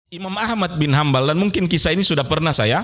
Imam Ahmad bin Hambal, dan mungkin kisah ini sudah pernah saya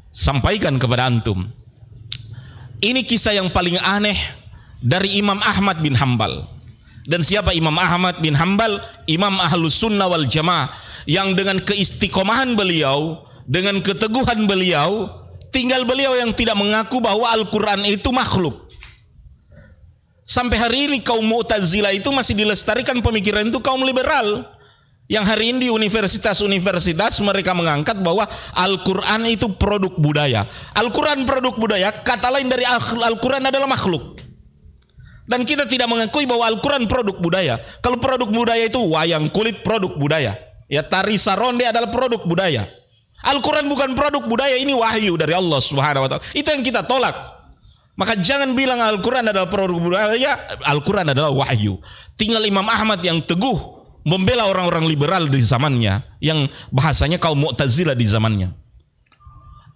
sampaikan kepada antum. Ini kisah yang paling aneh dari Imam Ahmad bin Hambal. Dan siapa Imam Ahmad bin Hambal? Imam Ahlus Sunnah wal Jamaah, yang dengan keistiqomahan beliau, dengan keteguhan beliau, tinggal beliau yang tidak mengaku bahwa Al-Quran itu makhluk. Sampai hari ini kaum Mu'tazilah itu masih dilestarikan pemikiran itu kaum liberal. Yang hari ini di universitas-universitas mereka mengangkat bahwa Al-Quran itu produk budaya. Al-Quran produk budaya, kata lain dari Al-Quran adalah makhluk. Dan kita tidak mengakui bahwa Al-Quran produk budaya. Kalau produk budaya itu wayang kulit produk budaya. Ya, tari saronde adalah produk budaya. Al-Quran bukan produk budaya, ini wahyu dari Allah Subhanahu wa taala. Itu yang kita tolak. Maka jangan bilang Al-Quran adalah produk budaya, Al-Quran adalah wahyu. Tinggal Imam Ahmad yang teguh membela orang-orang liberal di zamannya, yang bahasanya kaum Mu'tazilah di zamannya.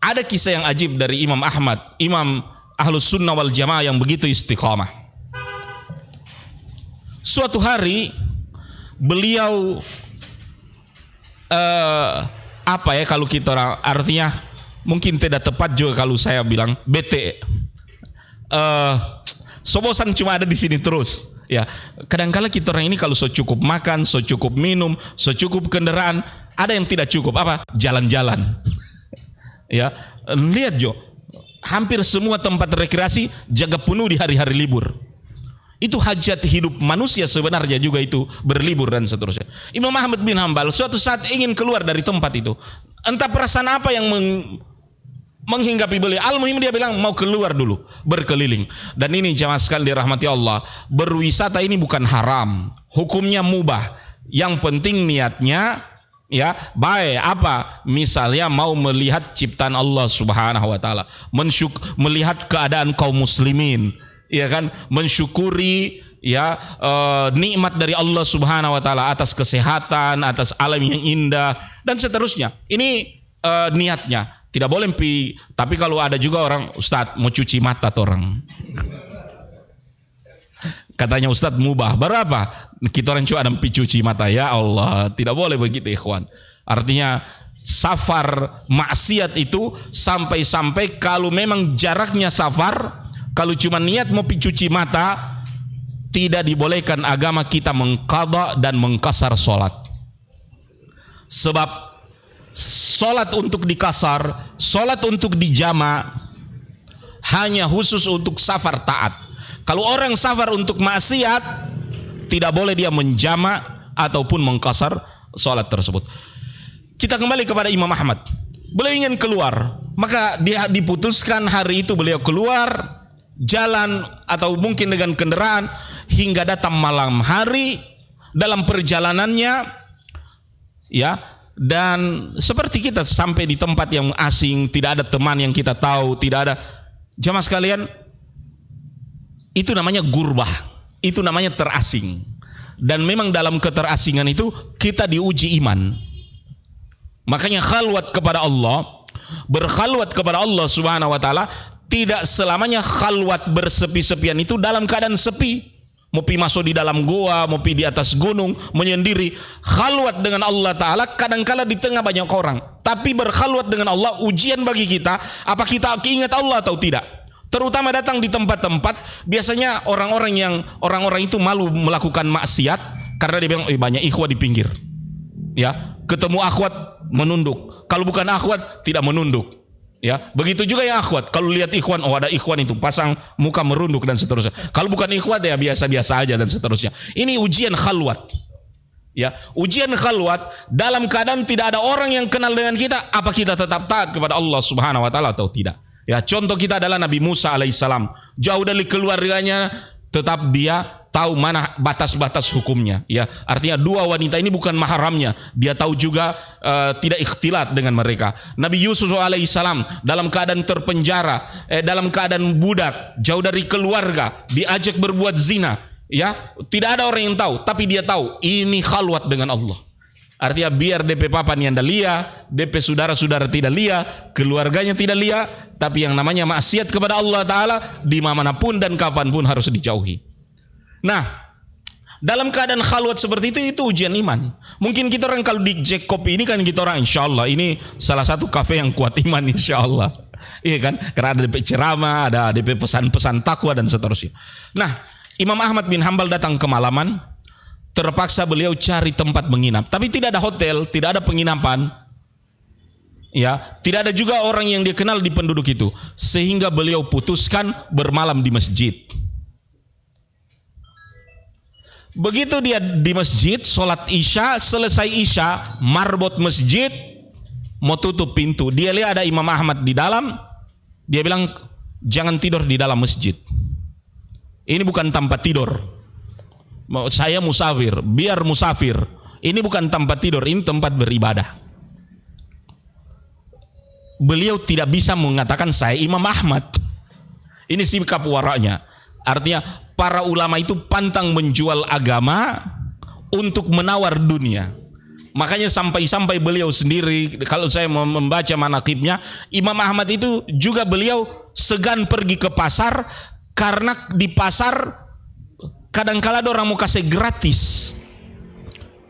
Ada kisah yang ajib dari Imam Ahmad, Imam Ahlus Sunnah wal Jamaah yang begitu istiqamah. Suatu hari beliau kalau kita orang, artinya mungkin tidak tepat juga kalau saya bilang bete. Sobosan cuma ada di sini terus. Ya, kadang-kala kita orang ini kalau cukup makan, cukup minum, cukup kendaraan, ada yang tidak cukup, apa? Jalan-jalan. Ya, lihat Jo, hampir semua tempat rekreasi jaga penuh di hari-hari libur. Itu hajat hidup manusia sebenarnya juga itu berlibur dan seterusnya. Imam Ahmad bin Hambal suatu saat ingin keluar dari tempat itu. Entah perasaan apa yang menghinggapi beliau. Al-muhim dia bilang mau keluar dulu, berkeliling. Dan ini jamaah sekalian dirahmati Allah, berwisata ini bukan haram, hukumnya mubah. Yang penting niatnya ya baik. Apa? Misalnya mau melihat ciptaan Allah Subhanahu wa taala, melihat keadaan kaum muslimin, ya kan, mensyukuri ya nikmat dari Allah Subhanahu wa taala atas kesehatan, atas alam yang indah dan seterusnya. Ini niatnya. Tidak boleh tapi kalau ada juga orang, Ustadz mau cuci mata orang. Katanya Ustadz mubah. Berapa? Kita orang cuma ada cuci mata. Ya Allah, tidak boleh begitu ikhwan. Artinya safar maksiat itu sampai-sampai kalau memang jaraknya safar, kalau cuma niat mau cuci mata, tidak dibolehkan agama kita mengqadha dan mengkasar sholat. Sebab solat untuk dikasar, solat untuk dijama hanya khusus untuk safar taat. Kalau orang safar untuk maksiat, tidak boleh dia menjama ataupun mengkasar solat tersebut. Kita kembali kepada Imam Ahmad. Beliau ingin keluar, maka dia diputuskan hari itu beliau keluar jalan atau mungkin dengan kendaraan hingga datang malam hari. Dalam perjalanannya ya, dan seperti kita sampai di tempat yang asing, tidak ada teman yang kita tahu, tidak ada. Jamaah sekalian, itu namanya gurbah, itu namanya terasing. Dan memang dalam keterasingan itu kita diuji iman. Makanya khalwat kepada Allah, berkhalwat kepada Allah Subhanahu wa taala, tidak selamanya khalwat bersepi-sepian itu dalam keadaan sepi. Mau pi masuk di dalam goa, mau pi di atas gunung, menyendiri. Khalwat dengan Allah Ta'ala kadangkala di tengah banyak orang. Tapi berkhalwat dengan Allah ujian bagi kita, apa kita ingat Allah atau tidak. Terutama datang di tempat-tempat, biasanya orang-orang itu malu melakukan maksiat karena dia bilang, banyak ikhwat di pinggir. Ya, ketemu akhwat menunduk. Kalau bukan akhwat tidak menunduk. Ya, begitu juga yang akhwat. Kalau lihat ikhwan, ada ikhwan itu pasang muka merunduk dan seterusnya. Kalau bukan ikhwat ya biasa-biasa aja dan seterusnya. Ini ujian khalwat. Ya, ujian khalwat dalam keadaan tidak ada orang yang kenal dengan kita, apa kita tetap taat kepada Allah Subhanahu wa taala atau tidak? Ya, contoh kita adalah Nabi Musa alaihissalam. Jauh dari keluarganya, tetap dia tahu mana batas-batas hukumnya. Ya, artinya dua wanita ini bukan mahramnya. Dia tahu juga tidak ikhtilat dengan mereka. Nabi Yusuf alaihissalam dalam keadaan terpenjara, dalam keadaan budak, jauh dari keluarga, diajak berbuat zina. Ya, tidak ada orang yang tahu, tapi dia tahu ini khalwat dengan Allah. Artinya biar DP papa nianda lia, DP saudara-saudara tidak lia, keluarganya tidak lia, tapi yang namanya maksiat kepada Allah Ta'ala dimanapun dan kapanpun harus dijauhi. Nah, Dalam keadaan khalwat seperti itu ujian iman. Mungkin kita orang kalau di Jack Kopi ini kan kita orang insya Allah ini salah satu kafe yang kuat iman insya Allah. Iya kan? Karena ada DP ceramah, ada DP pesan-pesan takwa dan seterusnya. Nah, Imam Ahmad bin Hambal datang ke Malaman, terpaksa beliau cari tempat menginap. Tapi tidak ada hotel, tidak ada penginapan. Ya, tidak ada juga orang yang dia kenal di penduduk itu. Sehingga beliau putuskan bermalam di masjid. Begitu dia di masjid, sholat isya, selesai isya, marbot masjid, mau tutup pintu. Dia lihat ada Imam Ahmad di dalam, dia bilang, jangan tidur di dalam masjid. Ini bukan tempat tidur. Saya musafir, biar musafir. Ini bukan tempat tidur, ini tempat beribadah. Beliau tidak bisa mengatakan saya Imam Ahmad. Ini sikap waranya. Artinya para ulama itu pantang menjual agama untuk menawar dunia. Makanya sampai-sampai beliau sendiri, kalau saya membaca manaqibnya, Imam Ahmad itu juga beliau segan pergi ke pasar, karena di pasar kadang-kala orang mau kasih gratis,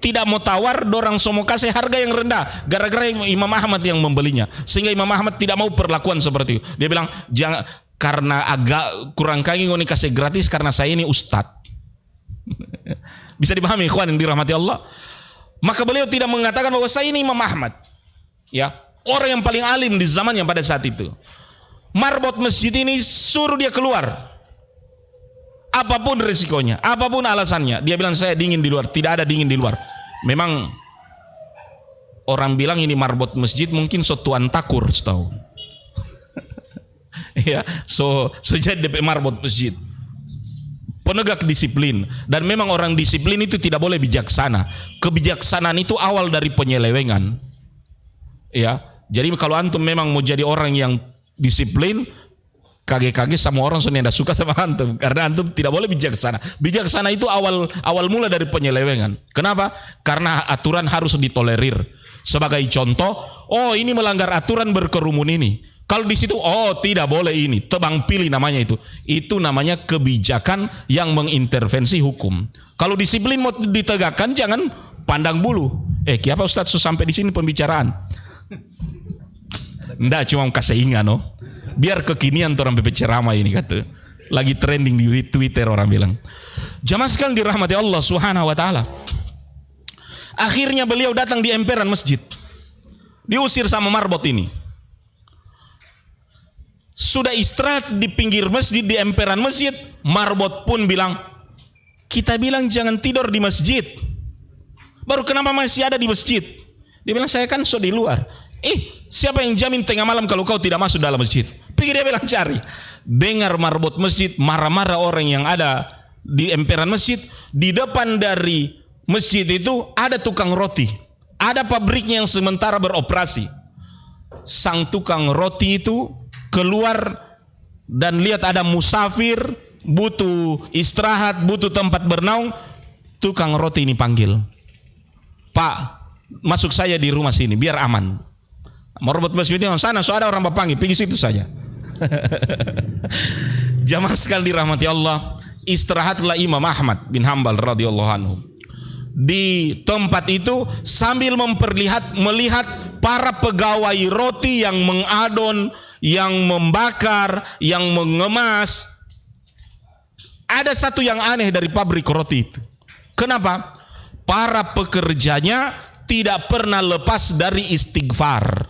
tidak mau tawar, orang semua kasih harga yang rendah, gara-gara Imam Ahmad yang membelinya. Sehingga Imam Ahmad tidak mau perlakuan seperti itu. Dia bilang, jangan, karena agak kurang kaki ngoni kasih gratis karena saya ini ustad. Bisa dipahami ikhwan yang dirahmati Allah. Maka beliau tidak mengatakan bahwa saya ini Imam Ahmad, ya, orang yang paling alim di zamannya pada saat itu. Marbot masjid ini suruh dia keluar, apapun risikonya, apapun alasannya. Dia bilang saya dingin di luar. Tidak ada dingin di luar. Memang orang bilang ini marbot masjid mungkin so tuan takur setahu. Ya, so jadi DP marbot masjid. Penegak disiplin, dan memang orang disiplin itu tidak boleh bijaksana. Kebijaksanaan itu awal dari penyelewengan. Ya, jadi kalau antum memang mau jadi orang yang disiplin, kage-kage sama orang tidak suka sama antum, karena antum tidak boleh bijaksana. Bijaksana itu awal mula dari penyelewengan. Kenapa? Karena aturan harus ditolerir. Sebagai contoh, oh ini melanggar aturan berkerumun ini. Kalau di situ, oh tidak boleh ini, tebang pilih namanya itu. Itu namanya kebijakan yang mengintervensi hukum. Kalau disiplin mau ditegakkan, jangan pandang bulu. Kenapa Ustaz sampai di sini pembicaraan? Nggak cuma kasih ingat, no. Biar kekinian orang ceramah ini kata. Lagi trending di Twitter orang bilang. Jamaah sekalian dirahmati Allah Subhanahu wa taala. Akhirnya beliau datang di emperan masjid. Diusir sama marbot ini. Sudah istirahat di pinggir masjid, di emperan masjid, marbot pun bilang, kita bilang jangan tidur di masjid. Baru kenapa masih ada di masjid? Dia bilang saya kan so di luar. Siapa yang jamin tengah malam kalau kau tidak masuk dalam masjid? Pergi dia bilang cari. Dengar marbot masjid, marah-marah orang yang ada di emperan masjid. Di depan dari masjid itu ada tukang roti. Ada pabriknya yang sementara beroperasi. Sang tukang roti itu keluar dan lihat ada musafir, butuh istirahat, butuh tempat bernaung. Tukang roti ini panggil, Pak, masuk saya di rumah sini biar aman. Marbot masjid yang sana, so ada orang berpanggil, pergi situ saja. Jamaah sekali dirahmati Allah, istirahatlah Imam Ahmad bin Hambal radhiyallahu anhu di tempat itu sambil melihat para pegawai roti yang mengadon, yang membakar, yang mengemas. Ada satu yang aneh dari pabrik roti itu. Kenapa? Para pekerjanya tidak pernah lepas dari istighfar.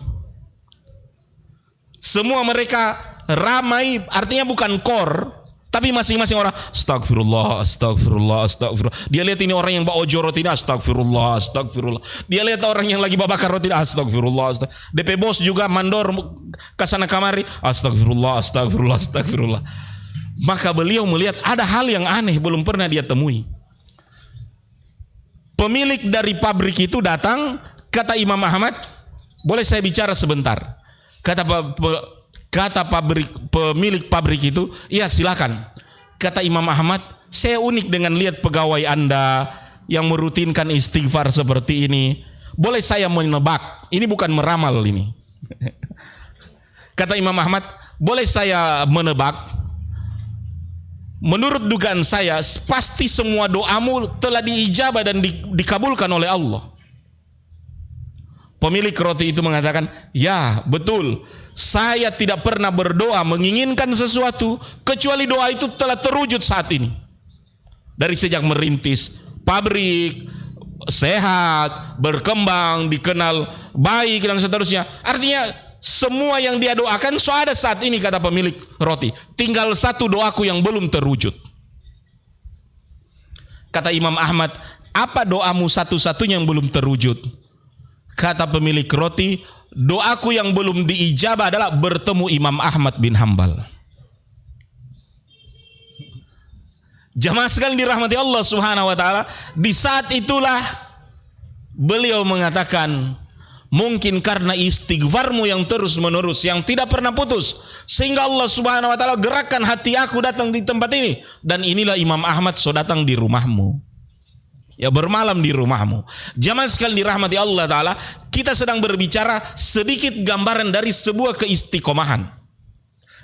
Semua mereka ramai, artinya bukan kor, tapi masing-masing orang astagfirullah, astagfirullah, astagfirullah. Dia lihat ini orang yang bawa ojo roti ini astagfirullah, astagfirullah. Dia lihat orang yang lagi bakar roti astagfirullah, astagfirullah. DP bos juga mandor kesana kamari astagfirullah, astagfirullah, astagfirullah. Maka beliau melihat ada hal yang aneh belum pernah dia temui. Pemilik dari pabrik itu datang, kata Imam Ahmad, boleh saya bicara sebentar? Kata pemilik pabrik itu, iya silakan. Kata Imam Ahmad, saya unik dengan lihat pegawai Anda yang merutinkan istighfar seperti ini. Boleh saya menebak? Ini bukan meramal ini. Kata Imam Ahmad, boleh saya menebak? menurut dugaan saya pasti semua doamu telah diijabah dan dikabulkan oleh Allah. Pemilik roti itu mengatakan, ya betul, saya tidak pernah berdoa menginginkan sesuatu kecuali doa itu telah terwujud saat ini. Dari sejak merintis pabrik, sehat, berkembang, dikenal baik dan seterusnya. Artinya semua yang dia doakan so ada saat ini, kata pemilik roti. Tinggal satu doaku yang belum terwujud. Kata Imam Ahmad, apa doamu satu-satunya yang belum terwujud? Kata pemilik roti, doaku yang belum diijabah adalah bertemu Imam Ahmad bin Hambal. Jamaah sekalian dirahmati Allah Subhanahu wa taala, di saat itulah beliau mengatakan, mungkin karena istighfarmu yang terus menerus, yang tidak pernah putus, sehingga Allah Subhanahu wa taala gerakkan hati aku datang di tempat ini. Dan inilah Imam Ahmad so datang di rumahmu, ya bermalam di rumahmu. Jamaah sekalian dirahmati Allah taala, kita sedang berbicara sedikit gambaran dari sebuah keistiqomahan.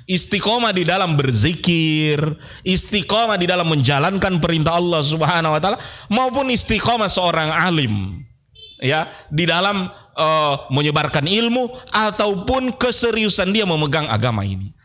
Istiqomah di dalam berzikir, istiqomah di dalam menjalankan perintah Allah Subhanahu wa taala, maupun istiqomah seorang alim, ya, di dalam menyebarkan ilmu ataupun keseriusan dia memegang agama ini.